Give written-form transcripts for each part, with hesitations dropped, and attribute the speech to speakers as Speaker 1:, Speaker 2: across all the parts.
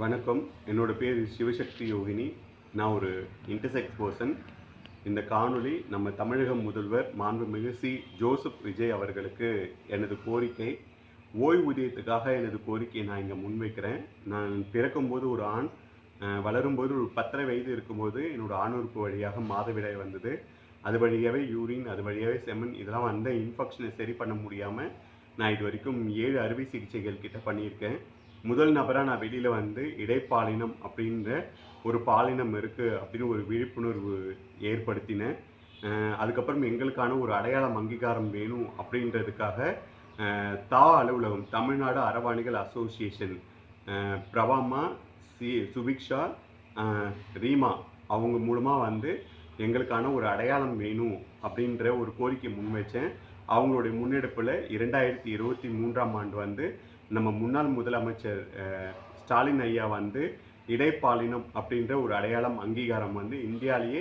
Speaker 1: வணக்கம். என்னோட பேர் சிவசக்தி யோகினி. நான் ஒரு இன்டர்செக்ஸ் பர்சன். இந்த காணொளி நம்ம தமிழக முதல்வர் மாண்புமிகு ஜோசப் விஜய் அவர்களுக்கு எனது கோரிக்கை. ஓய்வூதியத்துக்காக எனது கோரிக்கையை நான் இங்கே முன்வைக்கிறேன். நான் பிறக்கும்போது ஒரு ஆண், வளரும்போது ஒரு 10 வயது இருக்கும்போது என்னோடய ஆணுறுப்பு வழியாக மாதவிடாய் வந்தது. அது வழியாகவே யூரின், அது வழியாகவே செமன், இதெல்லாம் வந்த இன்ஃபெக்ஷனை சரி பண்ண முடியாமல் நான் இது வரைக்கும் 7 அறுவை சிகிச்சைகள் கிட்ட பண்ணியிருக்கேன். முதல் நபராக நான் வெளியில் வந்து இடைப்பாலினம் அப்படின்ற ஒரு பாலினம் இருக்குது அப்படின்னு ஒரு விழிப்புணர்வு ஏற்படுத்தினேன். அதுக்கப்புறம் எங்களுக்கான ஒரு அடையாளம் அங்கீகாரம் வேணும் அப்படின்றதுக்காக அலுவலகம், தமிழ்நாடு அரவாணிகள் அசோசியேஷன், பிரபாமா, சுபிக்ஷா, ரீமா அவங்க மூலமாக வந்து எங்களுக்கான ஒரு அடையாளம் வேணும் அப்படின்ற ஒரு கோரிக்கை முன்வைச்சேன். அவங்களுடைய முன்னெடுப்பில் 2023ஆம் ஆண்டு வந்து நம்ம முன்னாள் முதலமைச்சர் ஸ்டாலின் ஐயா வந்து இடைப்பாலினம் அப்படின்ற ஒரு அடையாளம் அங்கீகாரம் வந்து இந்தியாவிலேயே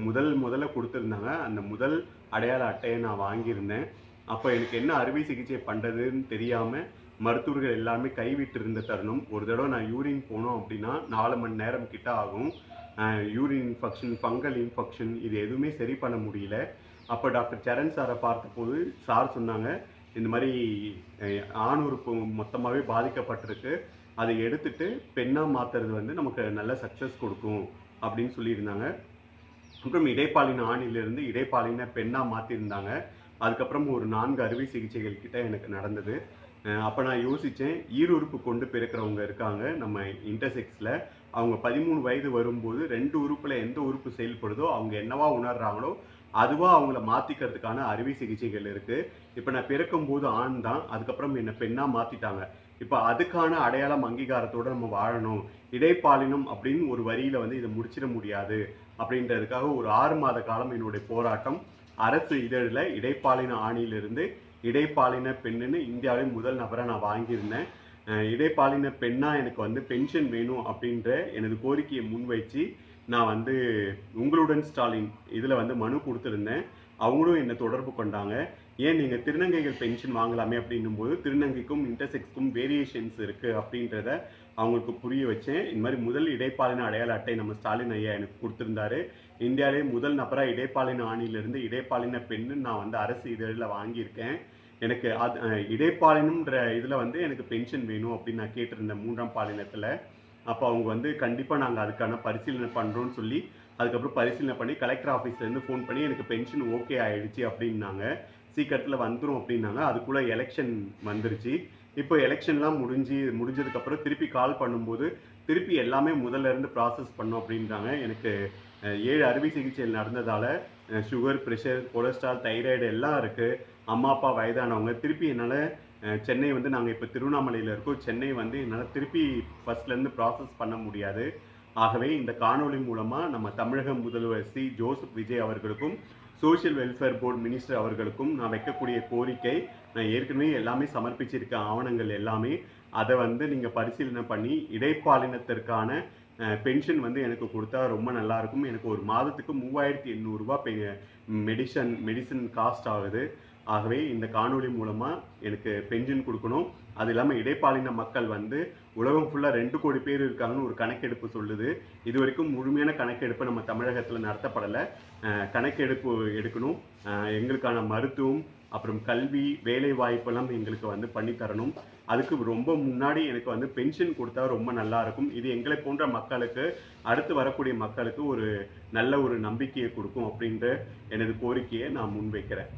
Speaker 1: முதல்ல கொடுத்துருந்தாங்க. அந்த முதல் அடையாள அட்டையை நான் வாங்கியிருந்தேன். அப்போ எனக்கு என்ன அறுவை சிகிச்சை பண்ணுறதுன்னு தெரியாமல் மருத்துவர்கள் எல்லாருமே கைவிட்டு இருந்த தருணம். ஒரு தடவை நான் யூரின் போனோம் அப்படின்னா 4 மணி நேரம் கிட்ட ஆகும். யூரின் இன்ஃபெக்ஷன், ஃபங்கல் இன்ஃபெக்ஷன், இது எதுவுமே சரி பண்ண முடியல. அப்போ டாக்டர் சரண் சாரை பார்த்தபோது சார் சொன்னாங்க, இந்த மாதிரி ஆணுறுப்பு மொத்தமாகவே பாதிக்கப்பட்டிருக்கு, அதை எடுத்துட்டு பெண்ணாக மாற்றுறது வந்து நமக்கு நல்ல சக்ஸஸ் கொடுக்கும் அப்படின்னு சொல்லியிருந்தாங்க. அப்புறம் இடைப்பாலின ஆணிலிருந்து இடைப்பாலின பெண்ணாக மாற்றிருந்தாங்க. அதுக்கப்புறம் ஒரு 4 அறுவை சிகிச்சைகள் கிட்ட எனக்கு நடந்தது. அப்போ நான் யோசித்தேன், ஈருறுப்பு கொண்டு பிறக்கிறவங்க இருக்காங்க நம்ம இன்டர்செக்ஸில். அவங்க 13 வயது வரும்போது 2 உறுப்பில் எந்த உறுப்பு செயல்படுதோ அவங்க என்னவா உணர்றாங்களோ அதுவாக அவங்கள மாற்றிக்கிறதுக்கான அறுவை சிகிச்சைகள் இருக்குது. இப்போ நான் பிறக்கும்போது ஆண் தான், அதுக்கப்புறம் என்னை பெண்ணாக மாற்றிட்டாங்க. இப்போ அதுக்கான அடையாளம் அங்கீகாரத்தோடு நம்ம வாழணும். இடைப்பாலினம் அப்படின்னு ஒரு வரியில் வந்து இதை முடிச்சிட முடியாது அப்படின்றதுக்காக ஒரு 6 மாத காலம் என்னுடைய போராட்டம். அரசு இதழில் இடைப்பாலின ஆணிலிருந்து இடைப்பாலின பெண்ணுன்னு இந்தியாவிலே முதல் நபராக நான் வாங்கியிருந்தேன். இடைப்பாலின பெண்ணாக எனக்கு வந்து பென்ஷன் வேணும் அப்படின்ற எனது கோரிக்கையை முன்வைச்சு நான் வந்து உங்களுடன் ஸ்டாலின் இதில் வந்து மனு கொடுத்துருந்தேன். அவங்களும் என்னை தொடர்பு கொண்டாங்க. ஏன் நீங்கள் திருநங்கைகள் பென்ஷன் வாங்கலாமே அப்படின்னும்போது திருநங்கைக்கும் இன்டர்செக்ஸ்க்கும் வேரியேஷன்ஸ் இருக்குது அப்படின்றத அவங்களுக்கு புரிய வச்சேன். இந்த மாதிரி முதல் இடைப்பாலின அடையாள அட்டை நம்ம ஸ்டாலின் ஐயா எனக்கு கொடுத்துருந்தாரு. இந்தியாவிலே முதல் நபராக இடைப்பாலின ஆணிலிருந்து இடைப்பாலின பெண்ணு நான் வந்து அரசு இதழில் வாங்கியிருக்கேன். எனக்கு இடைப்பாலினம்ன்ற இதில் வந்து எனக்கு பென்ஷன் வேணும் அப்படின்னு நான் கேட்டிருந்தேன் 3ஆம் பாலினத்தில். அப்போ அவங்க வந்து கண்டிப்பாக நாங்கள் அதுக்கான பரிசீலனை பண்ணுறோன்னு சொல்லி அதுக்கப்புறம் பரிசீலனை பண்ணி கலெக்டர் ஆஃபீஸ்லேருந்து ஃபோன் பண்ணி எனக்கு பென்ஷன் ஓகே ஆகிடுச்சு அப்படின்னாங்க. சீக்கிரத்தில் வந்துடும் அப்படின்னாங்க. அதுக்குள்ளே எலெக்ஷன் வந்துருச்சு. இப்போ எலெக்ஷன்லாம் முடிஞ்சதுக்கப்புறம் திருப்பி கால் பண்ணும்போது திருப்பி எல்லாமே முதல்ல இருந்து ப்ராசஸ் பண்ணோம் அப்படின்றாங்க. எனக்கு 7 அறுவை சிகிச்சைகள் நடந்ததால் சுகர், ப்ரெஷர், கொலஸ்ட்ரால், தைராய்டு எல்லாம் இருக்குது. அம்மா அப்பா வயதானவங்க. திருப்பி என்னால் சென்னை வந்து நாங்கள் இப்போ திருவண்ணாமலையில் இருக்கோம். சென்னை வந்து என்னால் திருப்பி ஃபஸ்ட்லேருந்து ப்ராசஸ் பண்ண முடியாது. ஆகவே இந்த காணொளி மூலமாக நம்ம தமிழக முதல்வர் ஜோசப் விஜய் அவர்களுக்கும் சோஷியல் வெல்ஃபேர் போர்டு மினிஸ்டர் அவர்களுக்கும் நான் வைக்கக்கூடிய கோரிக்கை, நான் ஏற்கனவே எல்லாமே சமர்ப்பிச்சிருக்க ஆவணங்கள் எல்லாமே, அதை வந்து நீங்கள் பரிசீலனை பண்ணி இடைப்பாலினத்திற்கான பென்ஷன் வந்து எனக்கு கொடுத்தா ரொம்ப நல்லாயிருக்கும். எனக்கு ஒரு மாதத்துக்கு 3800 ரூபா மெடிசன் காஸ்ட் ஆகுது. ஆகவே இந்த காணொளி மூலமாக எனக்கு பென்ஷன் கொடுக்கணும். அது இல்லாமல் இடைப்பாலின மக்கள் வந்து உலகம் ஃபுல்லாக 2 கோடி பேர் இருக்காங்கன்னு ஒரு கணக்கெடுப்பு சொல்லுது. இது வரைக்கும் முழுமையான கணக்கெடுப்பு நம்ம தமிழகத்தில் நடத்தப்படலை. கணக்கெடுப்பு எடுக்கணும். எங்களுக்கான மருத்துவம், அப்புறம் கல்வி, வேலை வாய்ப்பெல்லாம் எங்களுக்கு வந்து பண்ணித்தரணும். அதுக்கு ரொம்ப முன்னாடி எனக்கு வந்து பென்ஷன் கொடுத்தா ரொம்ப நல்லாயிருக்கும். இது எங்களை போன்ற மக்களுக்கு, அடுத்து வரக்கூடிய மக்களுக்கு ஒரு நல்ல ஒரு நம்பிக்கையை கொடுக்கும் அப்படின்ற எனது கோரிக்கையை நான் முன்வைக்கிறேன்.